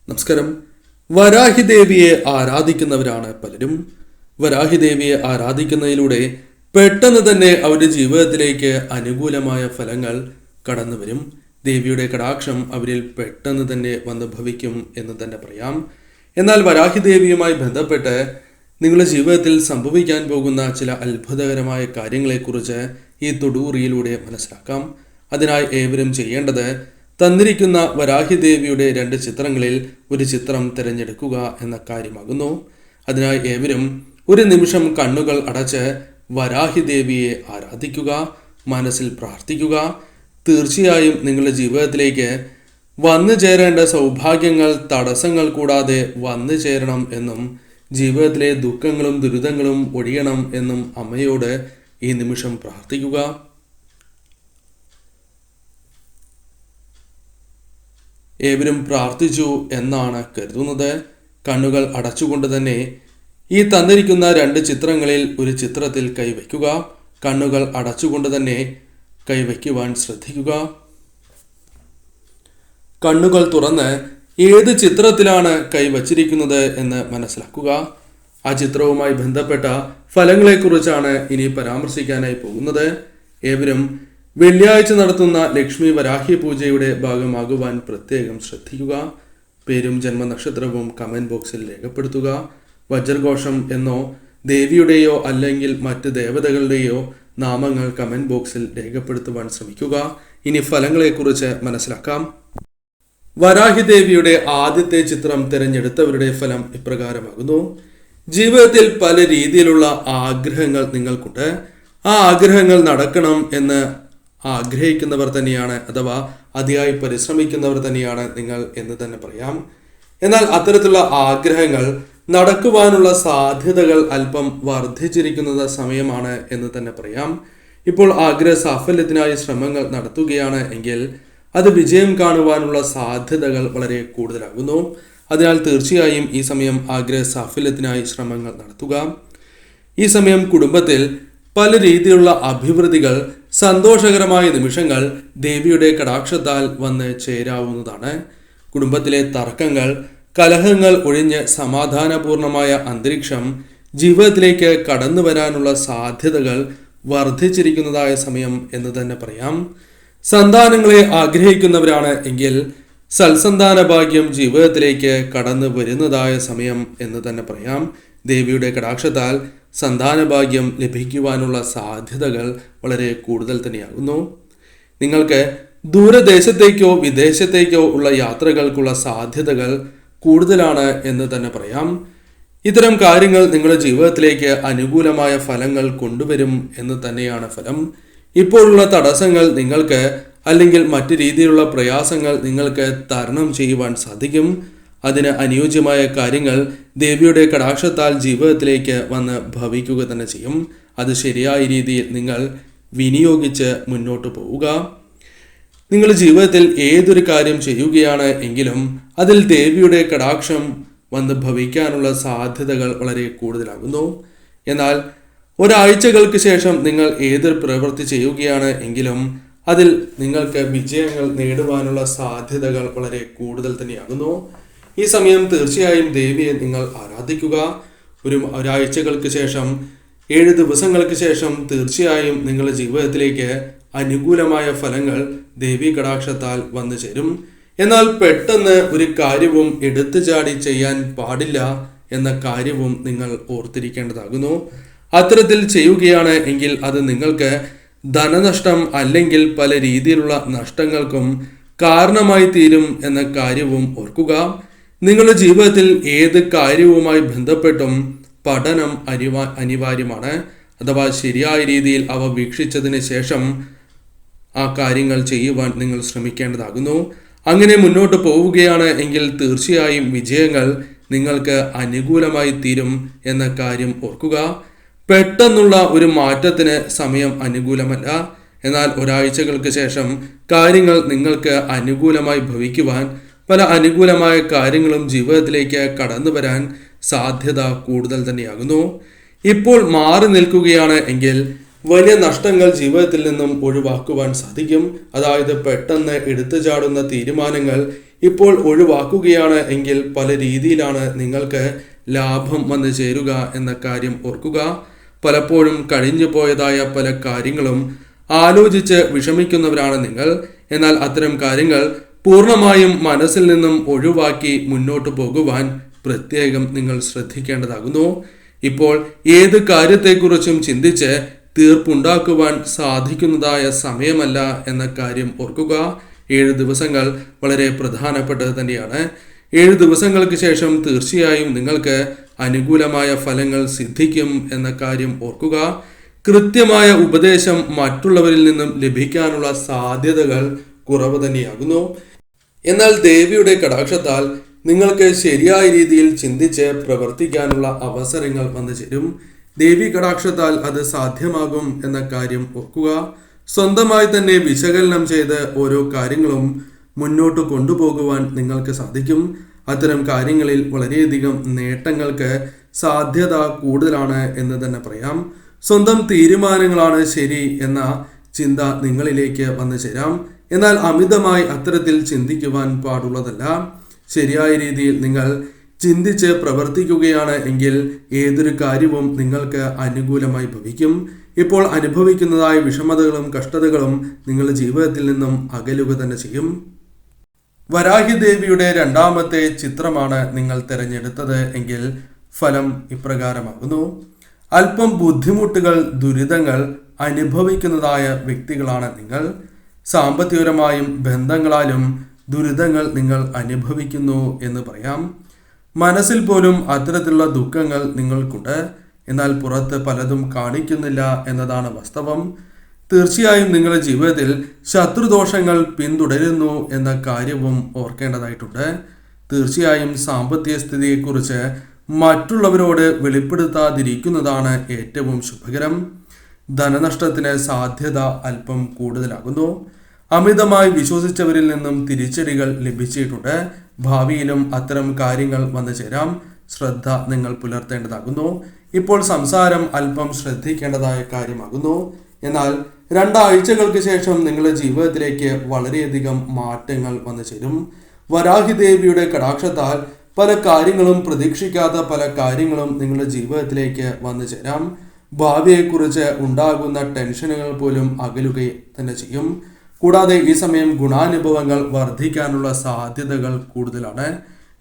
നമസ്കാരം. വരാഹിദേവിയെ ആരാധിക്കുന്നവരാണ് പലരും. വരാഹിദേവിയെ ആരാധിക്കുന്നതിലൂടെ പെട്ടെന്ന് തന്നെ അവരുടെ ജീവിതത്തിലേക്ക് അനുകൂലമായ ഫലങ്ങൾ കടന്നു വരും. ദേവിയുടെ കടാക്ഷം അവരിൽ പെട്ടെന്ന് തന്നെ വന്ന് ഭവിക്കും എന്ന് തന്നെ പറയാം. എന്നാൽ വരാഹിദേവിയുമായി ബന്ധപ്പെട്ട് നിങ്ങളുടെ ജീവിതത്തിൽ സംഭവിക്കാൻ പോകുന്ന ചില അത്ഭുതകരമായ കാര്യങ്ങളെക്കുറിച്ച് ഈ തൊടുകുറിയിലൂടെ മനസ്സിലാക്കാം. അതിനായി ഏവരും ചെയ്യേണ്ടത് തന്നിരിക്കുന്ന വരാഹിദേവിയുടെ 2 ചിത്രങ്ങളിൽ ഒരു ചിത്രം തിരഞ്ഞെടുക്കുക എന്ന കാര്യമാകുന്നു. അതിനായി ഏവരും ഒരു നിമിഷം കണ്ണുകൾ അടച്ച് വരാഹിദേവിയെ ആരാധിക്കുക, മനസ്സിൽ പ്രാർത്ഥിക്കുക. തീർച്ചയായും നിങ്ങളുടെ ജീവിതത്തിലേക്ക് വന്നു ചേരേണ്ട സൗഭാഗ്യങ്ങൾ തടസ്സങ്ങൾ കൂടാതെ വന്നു ചേരണം എന്നും ജീവിതത്തിലെ ദുഃഖങ്ങളും ദുരിതങ്ങളും ഒഴിയണം എന്നും അമ്മയോട് ഈ നിമിഷം പ്രാർത്ഥിക്കുക. ഏവരും പ്രാർത്ഥിച്ചു എന്നാണ് കരുതുന്നത്. കണ്ണുകൾ അടച്ചുകൊണ്ട് തന്നെ ഈ തന്നിരിക്കുന്ന 2 ചിത്രങ്ങളിൽ ഒരു ചിത്രത്തിൽ കൈവയ്ക്കുക. കണ്ണുകൾ അടച്ചുകൊണ്ട് തന്നെ കൈവയ്ക്കുവാൻ ശ്രദ്ധിക്കുക. കണ്ണുകൾ തുറന്ന് ഏത് ചിത്രത്തിലാണ് കൈവച്ചിരിക്കുന്നത് എന്ന് മനസ്സിലാക്കുക. ആ ചിത്രവുമായി ബന്ധപ്പെട്ട ഫലങ്ങളെക്കുറിച്ചാണ് ഇനി പരാമർശിക്കാനായി പോകുന്നത്. ഏവരും വെള്ളിയാഴ്ച നടത്തുന്ന ലക്ഷ്മി വരാഹി പൂജയുടെ ഭാഗമാകുവാൻ പ്രത്യേകം ശ്രദ്ധിക്കുക. പേരും ജന്മനക്ഷത്രവും കമന്റ് ബോക്സിൽ രേഖപ്പെടുത്തുക. വജ്രഘോഷം എന്നോ ദേവിയുടെയോ അല്ലെങ്കിൽ മറ്റ് ദേവതകളുടെയോ നാമങ്ങൾ കമന്റ് ബോക്സിൽ രേഖപ്പെടുത്തുവാൻ ശ്രമിക്കുക. ഇനി ഫലങ്ങളെക്കുറിച്ച് മനസ്സിലാക്കാം. വരാഹിദേവിയുടെ ആദ്യത്തെ ചിത്രം തിരഞ്ഞെടുത്തവരുടെ ഫലം ഇപ്രകാരമാകുന്നു. ജീവിതത്തിൽ പല രീതിയിലുള്ള ആഗ്രഹങ്ങൾ നിങ്ങൾക്കുണ്ട്. ആ ആഗ്രഹങ്ങൾ നടക്കണം എന്ന് ആഗ്രഹിക്കുന്നവർ തന്നെയാണ്, അഥവാ അതിയായി പരിശ്രമിക്കുന്നവർ തന്നെയാണ് നിങ്ങൾ എന്ന് തന്നെ പറയാം. എന്നാൽ അത്തരത്തിലുള്ള ആഗ്രഹങ്ങൾ നടക്കുവാനുള്ള സാധ്യതകൾ അല്പം വർദ്ധിച്ചിരിക്കുന്ന സമയമാണ് എന്ന് തന്നെ പറയാം. ഇപ്പോൾ ആഗ്രഹ സാഫല്യത്തിനായി ശ്രമങ്ങൾ നടത്തുകയാണ് എങ്കിൽ അത് വിജയം കാണുവാനുള്ള സാധ്യതകൾ വളരെ കൂടുതലാകുന്നു. അതിനാൽ തീർച്ചയായും ഈ സമയം ആഗ്രഹ സാഫല്യത്തിനായി ശ്രമങ്ങൾ നടത്തുക. ഈ സമയം കുടുംബത്തിൽ പല രീതിയിലുള്ള അഭിവൃദ്ധികൾ, സന്തോഷകരമായ നിമിഷങ്ങൾ ദേവിയുടെ കടാക്ഷത്താൽ വന്ന് ചേരാവുന്നതാണ്. കുടുംബത്തിലെ തർക്കങ്ങൾ, കലഹങ്ങൾ ഒഴിഞ്ഞ് സമാധാനപൂർണമായ അന്തരീക്ഷം ജീവിതത്തിലേക്ക് കടന്നു വരാനുള്ള സാധ്യതകൾ വർദ്ധിച്ചിരിക്കുന്നതായ സമയം എന്ന് തന്നെ പറയാം. സന്താനങ്ങളെ ആഗ്രഹിക്കുന്നവരാണ് എങ്കിൽ സൽസന്താന ഭാഗ്യം ജീവിതത്തിലേക്ക് കടന്നു വരുന്നതായ സമയം എന്ന് തന്നെ പറയാം. ദേവിയുടെ കടാക്ഷത്താൽ സന്താനഭാഗ്യം ലഭിക്കുവാനുള്ള സാധ്യതകൾ വളരെ കൂടുതൽ തന്നെയാകുന്നു. നിങ്ങൾക്ക് ദൂരദേശത്തേക്കോ വിദേശത്തേക്കോ ഉള്ള യാത്രകൾക്കുള്ള സാധ്യതകൾ കൂടുതലാണ് എന്ന് തന്നെ പറയാം. ഇത്തരം കാര്യങ്ങൾ നിങ്ങളുടെ ജീവിതത്തിലേക്ക് അനുകൂലമായ ഫലങ്ങൾ കൊണ്ടുവരും എന്ന് തന്നെയാണ് ഫലം. ഇപ്പോഴുള്ള തടസ്സങ്ങൾ നിങ്ങൾക്ക് അല്ലെങ്കിൽ മറ്റു രീതിയിലുള്ള പ്രയാസങ്ങൾ നിങ്ങൾക്ക് തരണം ചെയ്യുവാൻ സാധിക്കും. അതിന് അനുയോജ്യമായ കാര്യങ്ങൾ ദേവിയുടെ കടാക്ഷത്താൽ ജീവിതത്തിലേക്ക് വന്ന് ഭവിക്കുക തന്നെ ചെയ്യും. അത് ശരിയായ രീതിയിൽ നിങ്ങൾ വിനിയോഗിച്ച് മുന്നോട്ട് പോവുക. നിങ്ങൾ ജീവിതത്തിൽ ഏതൊരു കാര്യം ചെയ്യുകയാണ് എങ്കിലും അതിൽ ദേവിയുടെ കടാക്ഷം വന്ന് ഭവിക്കാനുള്ള സാധ്യതകൾ വളരെ കൂടുതലാകുന്നു. എന്നാൽ ഒരാഴ്ചകൾക്ക് ശേഷം നിങ്ങൾ ഏതൊരു പ്രവൃത്തി ചെയ്യുകയാണ് എങ്കിലും അതിൽ നിങ്ങൾക്ക് വിജയങ്ങൾ നേടുവാനുള്ള സാധ്യതകൾ വളരെ കൂടുതൽ തന്നെയാകുന്നു. ഈ സമയം തീർച്ചയായും ദേവിയെ നിങ്ങൾ ആരാധിക്കുക. ഒരാഴ്ചകൾക്ക് ശേഷം 7 ദിവസങ്ങൾക്ക് ശേഷം തീർച്ചയായും നിങ്ങളുടെ ജീവിതത്തിലേക്ക് അനുകൂലമായ ഫലങ്ങൾ ദേവി കടാക്ഷത്താൽ വന്നു ചേരും. എന്നാൽ പെട്ടെന്ന് ഒരു കാര്യവും എടുത്തു ചാടി ചെയ്യാൻ പാടില്ല എന്ന കാര്യവും നിങ്ങൾ ഓർത്തിരിക്കേണ്ടതാകുന്നു. അത്തരത്തിൽ ചെയ്യുകയാണ് എങ്കിൽ അത് നിങ്ങൾക്ക് ധനനഷ്ടം അല്ലെങ്കിൽ പല രീതിയിലുള്ള നഷ്ടങ്ങൾക്കും കാരണമായി തീരും എന്ന കാര്യവും ഓർക്കുക. നിങ്ങളുടെ ജീവിതത്തിൽ ഏത് കാര്യവുമായി ബന്ധപ്പെട്ടും പഠനം അനിവാര്യമാണ്. അഥവാ ശരിയായ രീതിയിൽ അവ വീക്ഷിച്ചതിന് ശേഷം ആ കാര്യങ്ങൾ ചെയ്യുവാൻ നിങ്ങൾ ശ്രമിക്കേണ്ടതാകുന്നു. അങ്ങനെ മുന്നോട്ട് പോവുകയാണ് എങ്കിൽ തീർച്ചയായും വിജയങ്ങൾ നിങ്ങൾക്ക് അനുകൂലമായി തീരും എന്ന കാര്യം ഓർക്കുക. പെട്ടെന്നുള്ള ഒരു മാറ്റത്തിന് സമയം അനുകൂലമല്ല. എന്നാൽ ഒരാഴ്ചകൾക്ക് ശേഷം കാര്യങ്ങൾ നിങ്ങൾക്ക് അനുകൂലമായി ഭവിക്കുവാൻ, പല അനുകൂലമായ കാര്യങ്ങളും ജീവിതത്തിലേക്ക് കടന്നു വരാൻ സാധ്യത കൂടുതൽ തന്നെയാകുന്നു. ഇപ്പോൾ മാറി നിൽക്കുകയാണ് എങ്കിൽ വലിയ നഷ്ടങ്ങൾ ജീവിതത്തിൽ നിന്നും ഒഴിവാക്കുവാൻ സാധിക്കും. അതായത് പെട്ടെന്ന് എടുത്തു ചാടുന്ന തീരുമാനങ്ങൾ ഇപ്പോൾ ഒഴിവാക്കുകയാണ് എങ്കിൽ പല രീതിയിലാണ് നിങ്ങൾക്ക് ലാഭം വന്നു ചേരുക എന്ന കാര്യം ഓർക്കുക. പലപ്പോഴും കഴിഞ്ഞു പോയതായ പല കാര്യങ്ങളും ആലോചിച്ച് വിഷമിക്കുന്നവരാണ് നിങ്ങൾ. എന്നാൽ അത്തരം കാര്യങ്ങൾ പൂർണ്ണമായും മനസ്സിൽ നിന്നും ഒഴിവാക്കി മുന്നോട്ട് പോകുവാൻ പ്രത്യേകം നിങ്ങൾ ശ്രദ്ധിക്കേണ്ടതാകുന്നു. ഇപ്പോൾ ഏത് കാര്യത്തെക്കുറിച്ചും ചിന്തിച്ച് തീർപ്പുണ്ടാക്കുവാൻ സാധിക്കുന്നതായ സമയമല്ല എന്ന കാര്യം ഓർക്കുക. 7 ദിവസങ്ങൾ വളരെ പ്രധാനപ്പെട്ടത് തന്നെയാണ്. 7 ദിവസങ്ങൾക്ക് ശേഷം തീർച്ചയായും നിങ്ങൾക്ക് അനുകൂലമായ ഫലങ്ങൾ സിദ്ധിക്കും എന്ന കാര്യം ഓർക്കുക. കൃത്യമായ ഉപദേശം മറ്റുള്ളവരിൽ നിന്നും ലഭിക്കാനുള്ള സാധ്യതകൾ കുറവ് തന്നെയാകുന്നു. എന്നാൽ ദേവിയുടെ കടാക്ഷത്താൽ നിങ്ങൾക്ക് ശരിയായ രീതിയിൽ ചിന്തിച്ച് പ്രവർത്തിക്കാനുള്ള അവസരങ്ങൾ വന്നു ചേരും. ദേവി കടാക്ഷത്താൽ അത് സാധ്യമാകും എന്ന കാര്യം ഓർക്കുക. സ്വന്തമായി തന്നെ വിശകലനം ചെയ്ത് ഓരോ കാര്യങ്ങളും മുന്നോട്ട് കൊണ്ടുപോകുവാൻ നിങ്ങൾക്ക് സാധിക്കും. അത്തരം കാര്യങ്ങളിൽ വളരെയധികം നേട്ടങ്ങൾക്ക് സാധ്യത കൂടുതലാണ് എന്ന് തന്നെ പറയാം. സ്വന്തം തീരുമാനങ്ങളാണ് ശരി എന്ന ചിന്ത നിങ്ങളിലേക്ക് വന്നു ചേരാം. എന്നാൽ അമിതമായി അത്തരത്തിൽ ചിന്തിക്കുവാൻ പാടുള്ളതല്ല. ശരിയായ രീതിയിൽ നിങ്ങൾ ചിന്തിച്ച് പ്രവർത്തിക്കുകയാണ് എങ്കിൽ ഏതൊരു കാര്യവും നിങ്ങൾക്ക് അനുകൂലമായി ഭവിക്കും. ഇപ്പോൾ അനുഭവിക്കുന്നതായ വിഷമതകളും കഷ്ടതകളും നിങ്ങളുടെ ജീവിതത്തിൽ നിന്നും അകലുക തന്നെ ചെയ്യും. വരാഹി ദേവിയുടെ 2ാമത്തെ ചിത്രമാണ് നിങ്ങൾ തിരഞ്ഞെടുത്തത് എങ്കിൽ ഫലം ഇപ്രകാരമാകുന്നു. അല്പം ബുദ്ധിമുട്ടുകൾ, ദുരിതങ്ങൾ അനുഭവിക്കുന്നതായ വ്യക്തികളാണ് നിങ്ങൾ. സാമ്പത്തികപരമായും ബന്ധങ്ങളാലും ദുരിതങ്ങൾ നിങ്ങൾ അനുഭവിക്കുന്നു എന്ന് പറയാം. മനസ്സിൽ പോലും അത്തരത്തിലുള്ള ദുഃഖങ്ങൾ നിങ്ങൾക്കുണ്ട്. എന്നാൽ പുറത്ത് പലതും കാണിക്കുന്നില്ല എന്നതാണ് വാസ്തവം. തീർച്ചയായും നിങ്ങളുടെ ജീവിതത്തിൽ ശത്രുദോഷങ്ങൾ പിന്തുടരുന്നു എന്ന കാര്യവും ഓർക്കേണ്ടതായിട്ടുണ്ട്. തീർച്ചയായും സാമ്പത്തിക സ്ഥിതിയെക്കുറിച്ച് മറ്റുള്ളവരോട് വെളിപ്പെടുത്താതിരിക്കുന്നതാണ് ഏറ്റവും ശുഭകരം. ധനനഷ്ടത്തിന് സാധ്യത അല്പം കൂടുതലാകുന്നു. അമിതമായി വിശ്വസിച്ചവരിൽ നിന്നും തിരിച്ചടികൾ ലഭിച്ചിട്ടുണ്ട്. ഭാവിയിലും അത്തരം കാര്യങ്ങൾ വന്നു ചേരാം. ശ്രദ്ധ നിങ്ങൾ പുലർത്തേണ്ടതാകുന്നു. ഇപ്പോൾ സംസാരം അല്പം ശ്രദ്ധിക്കേണ്ടതായ കാര്യമാകുന്നു. എന്നാൽ 2 ആഴ്ചകൾക്ക് ശേഷം നിങ്ങളുടെ ജീവിതത്തിലേക്ക് വളരെയധികം മാറ്റങ്ങൾ വന്നു ചേരും. വരാഹി ദേവിയുടെ കടാക്ഷത്താൽ പല കാര്യങ്ങളും, പ്രതീക്ഷിക്കാത്ത പല കാര്യങ്ങളും നിങ്ങളുടെ ജീവിതത്തിലേക്ക് വന്നു ചേരാം. ഭാവിയെക്കുറിച്ച് ഉണ്ടാകുന്ന ടെൻഷനുകൾ പോലും അകലുക തന്നെ ചെയ്യും. കൂടാതെ ഈ സമയം ഗുണാനുഭവങ്ങൾ വർദ്ധിക്കാനുള്ള സാധ്യതകൾ കൂടുതലാണ്.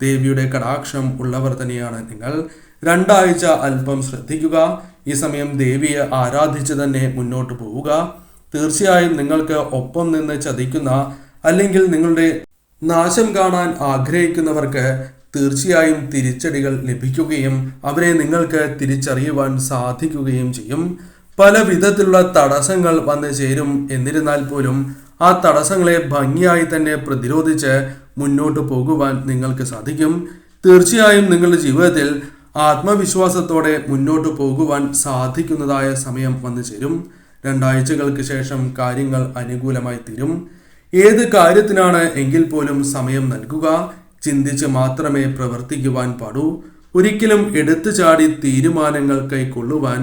ദേവിയുടെ കടാക്ഷം ഉള്ളവർ തന്നെയാണ് നിങ്ങൾ. 2 ആഴ്ച അല്പം ശ്രദ്ധിക്കുക. ഈ സമയം ദേവിയെ ആരാധിച്ച് തന്നെ മുന്നോട്ട് പോവുക. തീർച്ചയായും നിങ്ങൾക്ക് ഒപ്പം നിന്ന് ചതിക്കുന്ന അല്ലെങ്കിൽ നിങ്ങളുടെ നാശം കാണാൻ ആഗ്രഹിക്കുന്നവർക്ക് തീർച്ചയായും തിരിച്ചടികൾ ലഭിക്കുകയും അവരെ നിങ്ങൾക്ക് തിരിച്ചറിയുവാൻ സാധിക്കുകയും ചെയ്യും. പല വിധത്തിലുള്ള തടസ്സങ്ങൾ വന്നു ചേരും. എന്നിരുന്നാൽ പോലും ആ തടസ്സങ്ങളെ ഭംഗിയായി തന്നെ പ്രതിരോധിച്ച് മുന്നോട്ട് പോകുവാൻ നിങ്ങൾക്ക് സാധിക്കും. തീർച്ചയായും നിങ്ങളുടെ ജീവിതത്തിൽ ആത്മവിശ്വാസത്തോടെ മുന്നോട്ട് പോകുവാൻ സാധിക്കുന്നതായ സമയം വന്നു ചേരും. 2 ആഴ്ചകൾക്ക് ശേഷം കാര്യങ്ങൾ അനുകൂലമായി തീരും. ഏത് കാര്യത്തിനാണ് എങ്കിൽ പോലും സമയം നൽകുക. ചിന്തിച്ച് മാത്രമേ പ്രവർത്തിക്കുവാൻ പാടൂ. ഒരിക്കലും എടുത്തു ചാടി തീരുമാനങ്ങൾ കൈക്കൊള്ളുവാൻ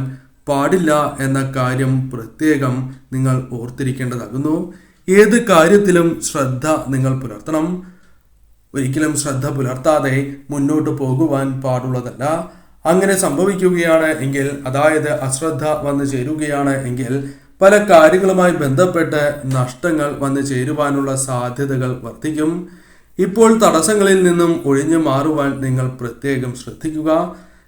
പാടില്ല എന്ന കാര്യം പ്രത്യേകം നിങ്ങൾ ഓർത്തിരിക്കേണ്ടതാകുന്നു. ഏത് കാര്യത്തിലും ശ്രദ്ധ നിങ്ങൾ പുലർത്തണം. ഒരിക്കലും ശ്രദ്ധ പുലർത്താതെ മുന്നോട്ട് പോകുവാൻ പാടുള്ളതല്ല. അങ്ങനെ സംഭവിക്കുകയാണ് എങ്കിൽ, അതായത് അശ്രദ്ധ വന്നു ചേരുകയാണ് എങ്കിൽ, പല കാര്യങ്ങളുമായി ബന്ധപ്പെട്ട് നഷ്ടങ്ങൾ വന്നു ചേരുവാനുള്ള സാധ്യതകൾ വർദ്ധിക്കും. ഇപ്പോൾ തടസ്സങ്ങളിൽ നിന്നും ഒഴിഞ്ഞു മാറുവാൻ നിങ്ങൾ പ്രത്യേകം ശ്രദ്ധിക്കുക.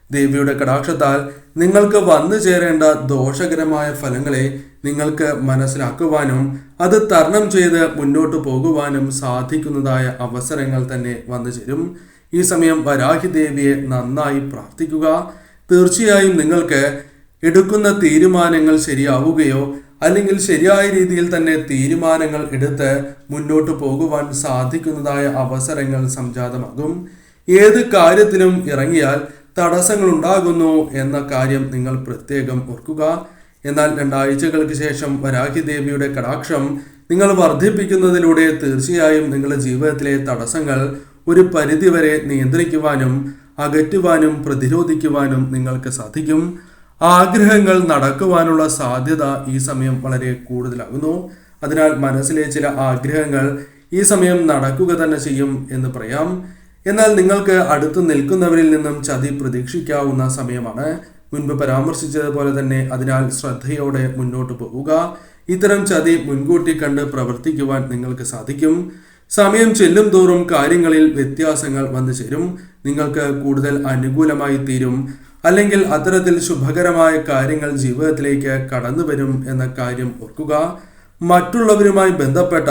ദേവിയുടെ കടാക്ഷത്താൽ നിങ്ങൾക്ക് വന്നു ചേരേണ്ട ദോഷകരമായ ഫലങ്ങളെ നിങ്ങൾക്ക് മനസ്സിലാക്കുവാനും അത് തരണം ചെയ്ത് മുന്നോട്ട് പോകുവാനും സാധിക്കുന്നതായ അവസരങ്ങൾ തന്നെ വന്നു ചേരും. ഈ സമയം വരാഹി ദേവിയെ നന്നായി പ്രാർത്ഥിക്കുക. തീർച്ചയായും നിങ്ങൾക്ക് എടുക്കുന്ന തീരുമാനങ്ങൾ ശരിയാവുകയോ അല്ലെങ്കിൽ ശരിയായ രീതിയിൽ തന്നെ തീരുമാനങ്ങൾ എടുത്ത് മുന്നോട്ട് പോകുവാൻ സാധിക്കുന്നതായ അവസരങ്ങൾ സംജാതമാകും. ഏത് കാര്യത്തിലും ഇറങ്ങിയാൽ തടസ്സങ്ങൾ ഉണ്ടാകുന്നു എന്ന കാര്യം നിങ്ങൾ പ്രത്യേകം ഓർക്കുക. എന്നാൽ 2 ആഴ്ചകൾക്ക് ശേഷം വരാഹി ദേവിയുടെ കടാക്ഷം നിങ്ങൾ വർദ്ധിപ്പിക്കുന്നതിലൂടെ തീർച്ചയായും നിങ്ങളുടെ ജീവിതത്തിലെ തടസ്സങ്ങൾ ഒരു പരിധിവരെ നിയന്ത്രിക്കുവാനും അകറ്റുവാനും പ്രതിരോധിക്കുവാനും നിങ്ങൾക്ക് സാധിക്കും. ആഗ്രഹങ്ങൾ നടക്കുവാനുള്ള സാധ്യത ഈ സമയം വളരെ കൂടുതലാകുന്നു. അതിനാൽ മനസ്സിലെ ചില ആഗ്രഹങ്ങൾ ഈ സമയം നടക്കുക തന്നെ ചെയ്യും എന്ന് പറയാം. എന്നാൽ നിങ്ങൾക്ക് അടുത്ത് നിൽക്കുന്നവരിൽ നിന്നും ചതി പ്രതീക്ഷിക്കാവുന്ന സമയമാണ്. മുൻപ് പരാമർശിച്ചതുപോലെ തന്നെ അതിനാൽ ശ്രദ്ധയോടെ മുന്നോട്ട് പോവുക. ഇത്തരം ചതി മുൻകൂട്ടി കണ്ട് പ്രവർത്തിക്കുവാൻ നിങ്ങൾക്ക് സാധിക്കും. സമയം ചെല്ലും തോറും കാര്യങ്ങളിൽ വ്യത്യാസങ്ങൾ വന്നു ചേരും. നിങ്ങൾക്ക് കൂടുതൽ അനുകൂലമായി തീരും, അല്ലെങ്കിൽ അത്തരത്തിൽ ശുഭകരമായ കാര്യങ്ങൾ ജീവിതത്തിലേക്ക് കടന്നു വരും എന്ന കാര്യം ഓർക്കുക. മറ്റുള്ളവരുമായി ബന്ധപ്പെട്ട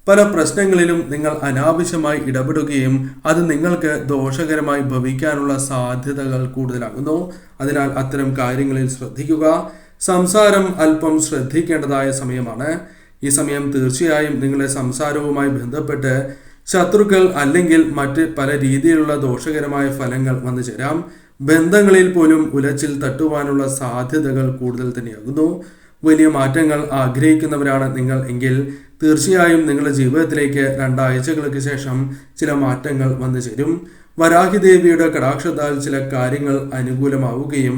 പല പ്രശ്നങ്ങളിലും നിങ്ങൾ അനാവശ്യമായി ഇടപെടുകയും അത് നിങ്ങൾക്ക് ദോഷകരമായി ഭവിക്കാനുള്ള സാധ്യതകൾ കൂടുതലാകുന്നു. അതിനാൽ അത്തരം കാര്യങ്ങളിൽ ശ്രദ്ധിക്കുക. സംസാരം അല്പം ശ്രദ്ധിക്കേണ്ടതായ സമയമാണ്. ഈ സമയം തീർച്ചയായും നിങ്ങളുടെ സംസാരവുമായി ബന്ധപ്പെട്ട് ശത്രുക്കൾ അല്ലെങ്കിൽ മറ്റ് പല രീതിയിലുള്ള ദോഷകരമായ ഫലങ്ങൾ വന്നു ചേരാം. ബന്ധങ്ങളിൽ പോലും ഉലച്ചിൽ തട്ടുവാനുള്ള സാധ്യതകൾ കൂടുതൽ തന്നെയാകുന്നു. വലിയ മാറ്റങ്ങൾ ആഗ്രഹിക്കുന്നവരാണ് നിങ്ങൾ എങ്കിൽ തീർച്ചയായും നിങ്ങളുടെ ജീവിതത്തിലേക്ക് 2 ആഴ്ചകൾക്ക് ശേഷം ചില മാറ്റങ്ങൾ വന്നു ചേരും. വരാഹി ദേവിയുടെ കടാക്ഷത്താൽ ചില കാര്യങ്ങൾ അനുകൂലമാവുകയും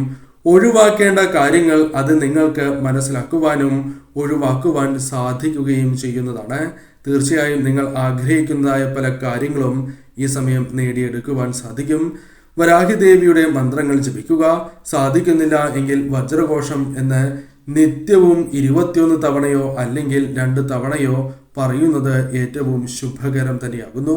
ഒഴിവാക്കേണ്ട കാര്യങ്ങൾ അത് നിങ്ങൾക്ക് മനസ്സിലാക്കുവാനും ഒഴിവാക്കുവാൻ സാധിക്കുകയും ചെയ്യുന്നതാണ്. തീർച്ചയായും നിങ്ങൾ ആഗ്രഹിക്കുന്നതായ പല കാര്യങ്ങളും ഈ സമയം നേടിയെടുക്കുവാൻ സാധിക്കും. വരാഹി ദേവിയുടെ മന്ത്രങ്ങൾ ജപിക്കുക. സാധിക്കുന്നില്ല എങ്കിൽ വജ്രഘോഷം എന്ന് നിത്യവും 21 തവണയോ അല്ലെങ്കിൽ 2 തവണയോ പറയുന്നത് ഏറ്റവും ശുഭകരം തന്നെയാകുന്നു.